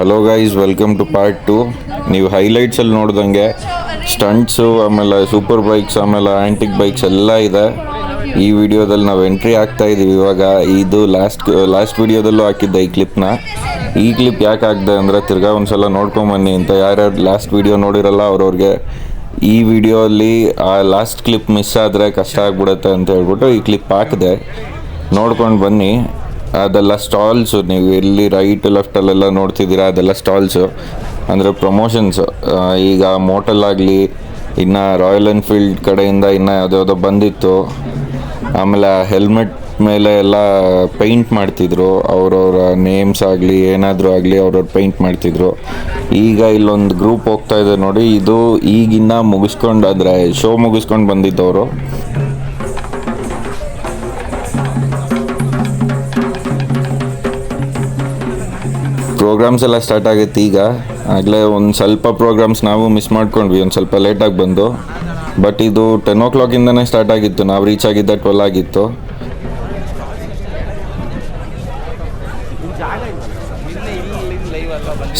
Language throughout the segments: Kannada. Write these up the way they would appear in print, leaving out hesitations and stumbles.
Hello guys, welcome to part 2. ನೀವು ಹೈಲೈಟ್ಸಲ್ಲಿ ನೋಡ್ದಂಗೆ ಸ್ಟಂಟ್ಸು, ಆಮೇಲೆ ಸೂಪರ್ ಬೈಕ್ಸ್, ಆಮೇಲೆ ಆ್ಯಂಟಿಕ್ ಬೈಕ್ಸ್ ಎಲ್ಲ ಇದೆ. ಈ ವಿಡಿಯೋದಲ್ಲಿ ನಾವು ಎಂಟ್ರಿ ಆಗ್ತಾ ಇದ್ದೀವಿ ಇವಾಗ. ಇದು ಲಾಸ್ಟ್ ವಿಡಿಯೋದಲ್ಲೂ ಹಾಕಿದ್ದೆ ಈ ಕ್ಲಿಪ್ನ. ಈ ಕ್ಲಿಪ್ ಯಾಕೆ ಹಾಕಿದೆ ಅಂದರೆ ತಿರ್ಗಾ ಒಂದ್ಸಲ ನೋಡ್ಕೊಂಬನ್ನಿ ಅಂತ. ಯಾರ್ಯಾರು ಲಾಸ್ಟ್ ವಿಡಿಯೋ ನೋಡಿರಲ್ಲ ಅವ್ರವ್ರಿಗೆ ಈ ವಿಡಿಯೋಲ್ಲಿ ಆ ಲಾಸ್ಟ್ ಕ್ಲಿಪ್ ಮಿಸ್ ಆದರೆ ಕಷ್ಟ ಆಗ್ಬಿಡುತ್ತೆ ಅಂತ ಹೇಳ್ಬಿಟ್ಟು ಈ ಕ್ಲಿಪ್ ಹಾಕಿದೆ. ನೋಡ್ಕೊಂಡು ಬನ್ನಿ. ಅದೆಲ್ಲ ಸ್ಟಾಲ್ಸು, ನೀವು ಎಲ್ಲಿ ರೈಟ್ ಲೆಫ್ಟಲ್ಲೆಲ್ಲ ನೋಡ್ತಿದ್ದೀರಾ ಅದೆಲ್ಲ ಸ್ಟಾಲ್ಸು, ಅಂದರೆ ಪ್ರಮೋಷನ್ಸು. ಈಗ ಮೋಟಲ್ಲಾಗಲಿ, ಇನ್ನು ರಾಯಲ್ ಎನ್ಫೀಲ್ಡ್ ಕಡೆಯಿಂದ ಇನ್ನು ಯಾವುದ್ಯಾವುದೋ ಬಂದಿತ್ತು. ಆಮೇಲೆ ಹೆಲ್ಮೆಟ್ ಮೇಲೆ ಎಲ್ಲ ಪೇಂಟ್ ಮಾಡ್ತಿದ್ರು, ಅವ್ರವ್ರ ನೇಮ್ಸ್ ಆಗಲಿ ಏನಾದರೂ ಆಗಲಿ ಅವ್ರವ್ರು ಪೇಂಟ್ ಮಾಡ್ತಿದ್ರು. ಈಗ ಇಲ್ಲೊಂದು ಗ್ರೂಪ್ ಹೋಗ್ತಾ ಇದೆ ನೋಡಿ, ಇದು ಈಗಿನ್ನ ಮುಗಿಸ್ಕೊಂಡು, ಅಂದರೆ ಶೋ ಮುಗಿಸ್ಕೊಂಡು ಬಂದಿದ್ದವರು. ಪ್ರೋಗ್ರಾಮ್ಸ್ ಎಲ್ಲ ಸ್ಟಾರ್ಟ್ ಆಗುತ್ತೆ ಈಗ. ಆಗಲೇ ಒಂದು ಸ್ವಲ್ಪ ಪ್ರೋಗ್ರಾಮ್ಸ್ ನಾವು ಮಿಸ್ ಮಾಡ್ಕೊಂಡ್ವಿ, ಒಂದು ಸ್ವಲ್ಪ ಲೇಟಾಗಿ ಬಂದು. ಬಟ್ ಇದು 10 o'clock ಸ್ಟಾರ್ಟ್ ಆಗಿತ್ತು, ನಾವು ರೀಚ್ ಆಗಿದ್ದ 12 ಆಗಿತ್ತು.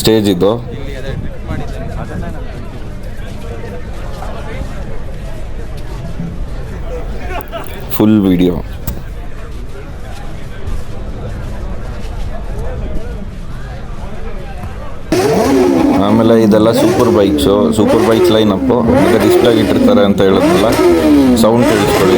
ಸ್ಟೇಜ್ ಇದು. Full video. ಆಮೇಲೆ ಇದೆಲ್ಲ ಸೂಪರ್ ಬೈಕ್ಸ್ ಲೈನಪ್ಪು. ಈಗ ಡಿಸ್ಪ್ಲೇಗೆ ಇಟ್ಟಿರ್ತಾರೆ ಅಂತ ಹೇಳಿದ್ನಲ್ಲ, ಸೌಂಡ್ ಕೇಳಿಸ್ಕೊಳ್ಳಿ.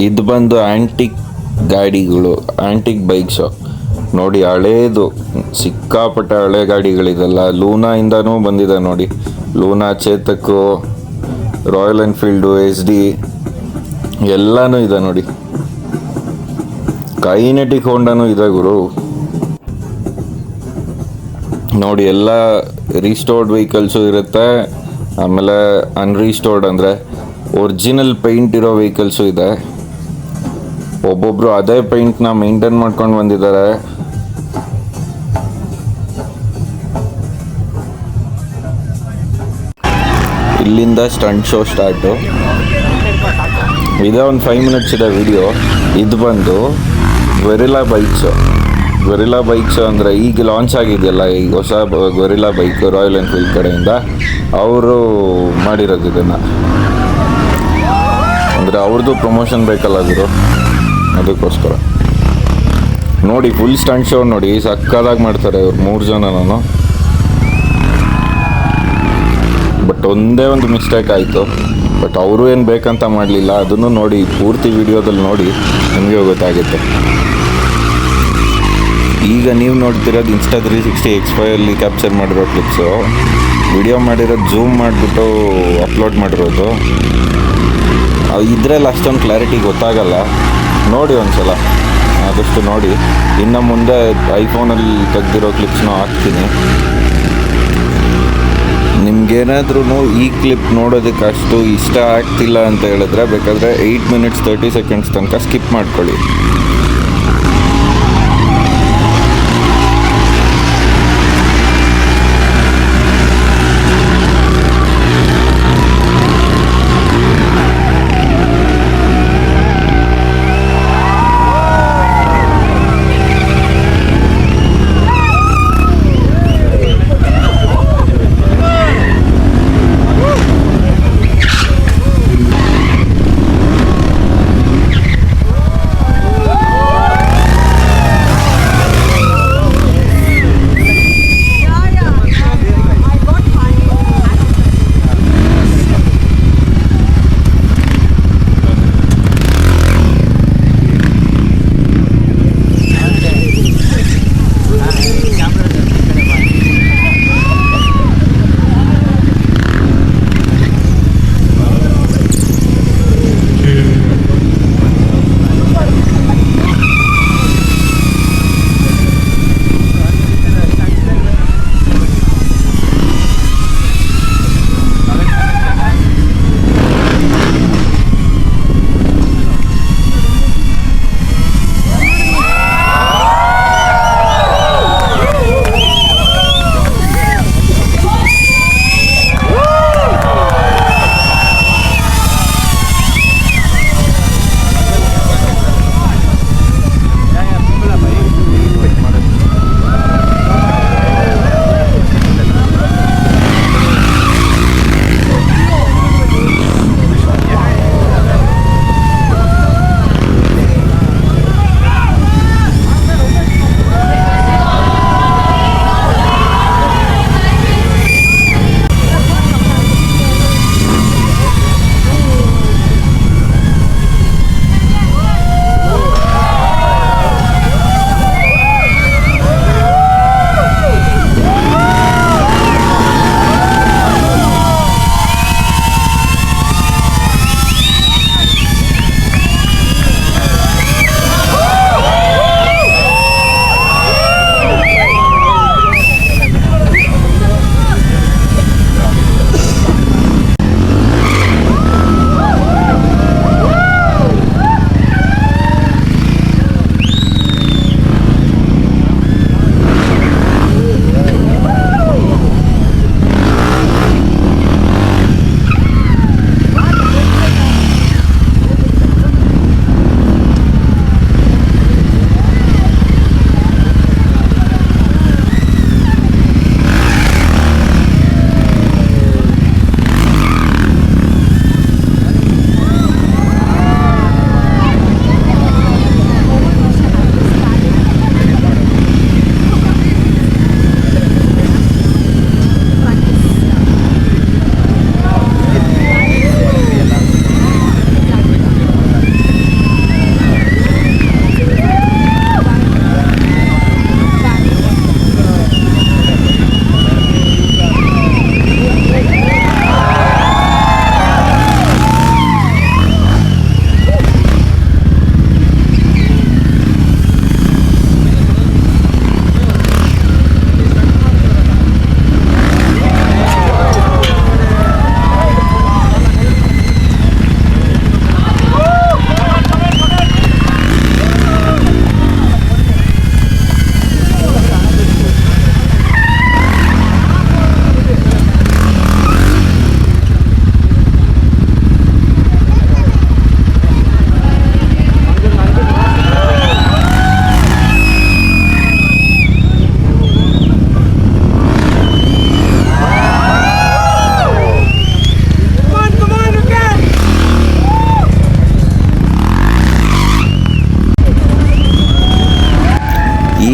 ಇದು ಬಂದು ಆ್ಯಂಟಿಕ್ ಗಾಡಿಗಳು, ಆ್ಯಂಟಿಕ್ ಬೈಕ್ಸು ನೋಡಿ. ಹಳೇದು, ಸಿಕ್ಕಾಪಟ್ಟೆ ಹಳೆ ಗಾಡಿಗಳಿದೆಲ್ಲ. ಲೂನಾಯಿಂದನೂ ಬಂದಿದೆ ನೋಡಿ. ಲೂನಾ, ಚೇತಕ್ಕು, ರಾಯಲ್ ಎನ್ಫೀಲ್ಡು, SD ಎಲ್ಲನೂ ಇದೆ ನೋಡಿ. ಕೈನೆಟಿಕ್ ಹೋಂಡಾನೂ ಇದೆ ಗುರು ನೋಡಿ. ಎಲ್ಲ ರೀಸ್ಟೋರ್ಡ್ ವೆಹಿಕಲ್ಸು ಇರುತ್ತೆ, ಆಮೇಲೆ ಅನ್ರೀಸ್ಟೋರ್ಡ್ ಅಂದರೆ ಒರಿಜಿನಲ್ ಪೇಂಟ್ ಇರೋ ವೆಹಿಕಲ್ಸು ಇದೆ. ಒಬ್ಬೊಬ್ಬರು ಅದೇ ಪೇಂಟ್ನ ಮೇಂಟೈನ್ ಮಾಡ್ಕೊಂಡು ಬಂದಿದ್ದಾರೆ. ಇಲ್ಲಿಂದ ಸ್ಟಂಟ್ ಶೋ ಸ್ಟಾರ್ಟು. ಇದೇ ಒಂದು 5 minutes ಇದೆ ವಿಡಿಯೋ. ಇದು ಬಂದು ವೆರಿಲಾ ಬೈಕ್ಸು ಅಂದರೆ ಈಗ ಲಾಂಚ್ ಆಗಿದೆಯಲ್ಲ, ಈಗ ಹೊಸ ವೆರಿಲಾ ಬೈಕ್ ರಾಯಲ್ ಎನ್ಫೀಲ್ಡ್ ಕಡೆಯಿಂದ ಅವರು ಮಾಡಿರೋದು ಇದನ್ನು. ಅಂದರೆ ಅವ್ರದ್ದು ಪ್ರಮೋಷನ್ ಬೇಕಲ್ಲ ಗುರು, ಅದಕ್ಕೋಸ್ಕರ ನೋಡಿ. ಫುಲ್ ಸ್ಟಂಟ್ ಶೋ ನೋಡಿ, ಸಕ್ಕದಾಗಿ ಮಾಡ್ತಾರೆ ಇವ್ರು 3 ಜನ. ಬಟ್ ಒಂದೇ ಒಂದು ಮಿಸ್ಟೇಕ್ ಆಯಿತು. ಬಟ್ ಅವರು ಏನು ಬೇಕಂತ ಮಾಡಲಿಲ್ಲ. ಅದನ್ನು ನೋಡಿ, ಪೂರ್ತಿ ವಿಡಿಯೋದಲ್ಲಿ ನೋಡಿ, ನಿಮಗೆ ಗೊತ್ತಾಗುತ್ತೆ. ಈಗ ನೀವು ನೋಡ್ತಿರೋದು Insta360 X5 ಕ್ಯಾಪ್ಚರ್ ಮಾಡಿರೋ ಕ್ಲಿಪ್ಸು. ವಿಡಿಯೋ ಮಾಡಿರೋದು ಝೂಮ್ ಮಾಡಿಬಿಟ್ಟು ಅಪ್ಲೋಡ್ ಮಾಡಿರೋದು. ಇದರಲ್ಲಿ ಅಷ್ಟೊಂದು ಕ್ಲಾರಿಟಿ ಗೊತ್ತಾಗಲ್ಲ. ನೋಡಿ ಒಂದ್ಸಲ, ಆದಷ್ಟು ನೋಡಿ. ಇನ್ನು ಮುಂದೆ ಐಫೋನಲ್ಲಿ ತೆಗೆದಿರೋ ಕ್ಲಿಪ್ಸ್ನೂ ಹಾಕ್ತೀನಿ. ನಿಮ್ಗೇನಾದ್ರೂ ಈ ಕ್ಲಿಪ್ ನೋಡೋದಕ್ಕೆ ಅಷ್ಟು ಇಷ್ಟ ಆಗ್ತಿಲ್ಲ ಅಂತ ಹೇಳಿದ್ರೆ ಬೇಕಾದರೆ 8 minutes 30 seconds ತನಕ ಸ್ಕಿಪ್ ಮಾಡ್ಕೊಳ್ಳಿ.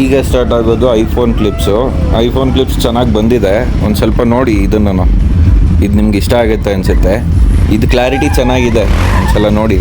ಈಗ ಸ್ಟಾರ್ಟ್ ಆಗೋದು ಐಫೋನ್ ಕ್ಲಿಪ್ಸ್ ಚೆನ್ನಾಗಿ ಬಂದಿದೆ. ಒಂದು ಸ್ವಲ್ಪ ನೋಡಿ ಇದನ್ನು, ಇದು ನಿಮ್ಗೆ ಇಷ್ಟ ಆಗುತ್ತೆ ಅನಿಸುತ್ತೆ. ಇದು ಕ್ಲಾರಿಟಿ ಚೆನ್ನಾಗಿದೆ, ಒಂದ್ಸಲ ನೋಡಿ.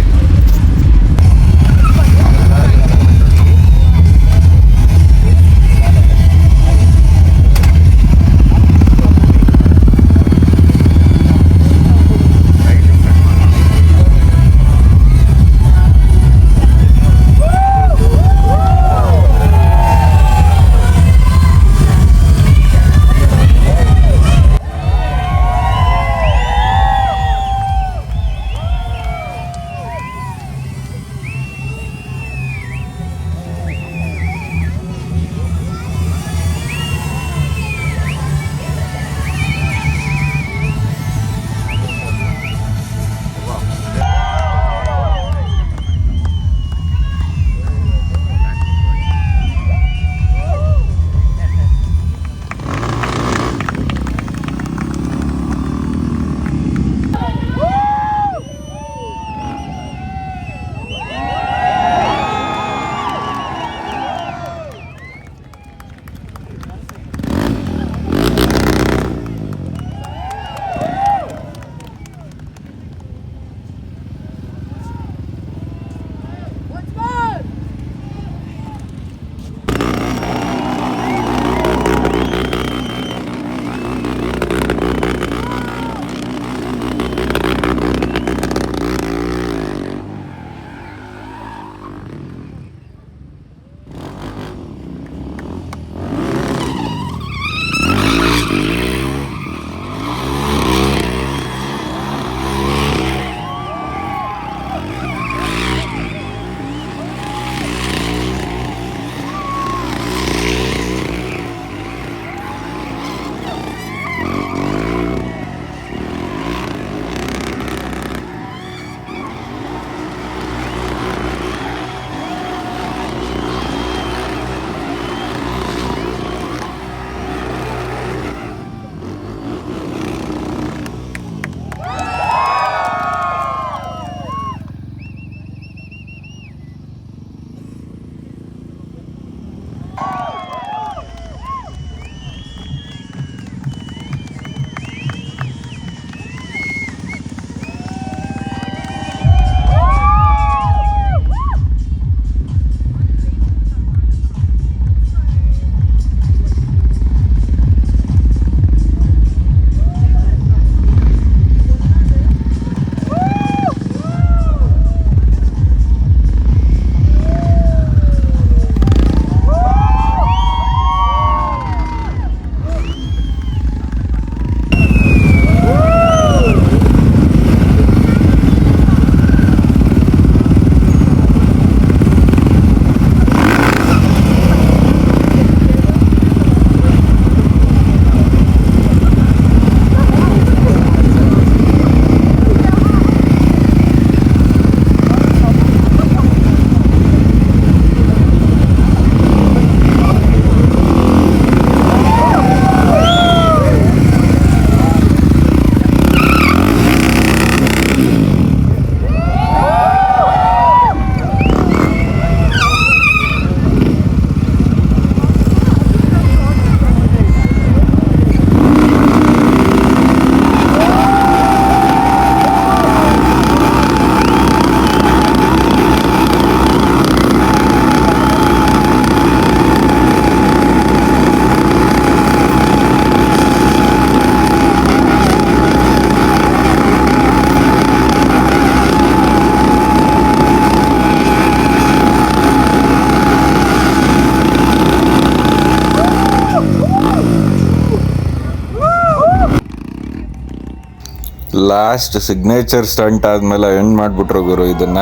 ಲಾಸ್ಟ್ ಸಿಗ್ನೇಚರ್ ಸ್ಟಂಟ್ ಆದ್ಮೇಲೆ ಎಂಡ್ ಮಾಡ್ಬಿಟ್ರು ಗುರು ಇದನ್ನ.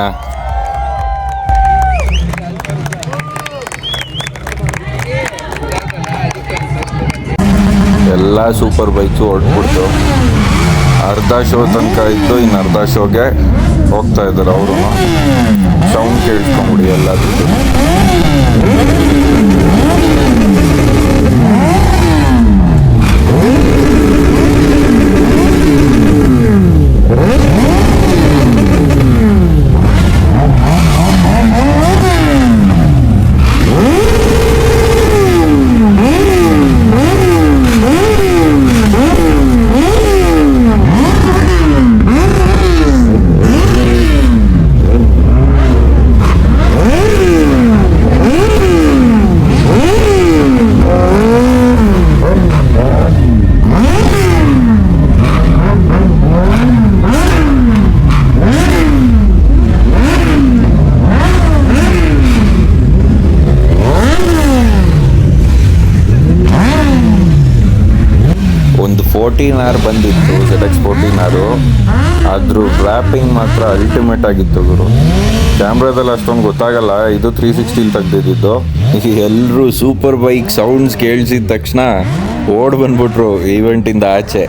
ಎಲ್ಲ ಸೂಪರ್ ಬೈಕ್ಸು ಹೊಡ್ಬಿಡ್ತು. ಅರ್ಧ ಶೋ ತನಕ ಇದ್ದು ಇನ್ನು ಅರ್ಧ ಶೋಗೆ ಹೋಗ್ತಾ ಇದ್ದಾರೆ ಅವರು. ಸೌಂಡ್ ಕೇಳಿಸ್ಕೊಂಬಿಡಿ ಎಲ್ಲದಕ್ಕೂ. 14R ಬಂದಿತ್ತು, ZX 14R. ಅದ್ರ ರ್ಯಾಪಿಂಗ್ ಮಾತ್ರ ಅಲ್ಟಿಮೇಟ್ ಆಗಿತ್ತು ಗುರು. ಕ್ಯಾಮ್ರಾದಲ್ಲಿ ಅಷ್ಟೊಂದು ಗೊತ್ತಾಗಲ್ಲ, ಇದು 360 ತೆಗ್ದಿದ್ದು. ಎಲ್ಲರೂ ಸೂಪರ್ ಬೈಕ್ ಸೌಂಡ್ಸ್ ಕೇಳಿಸಿದ ತಕ್ಷಣ ಓಡ್ ಬಂದ್ಬಿಟ್ರು ಈವೆಂಟಿಂದ ಆಚೆ.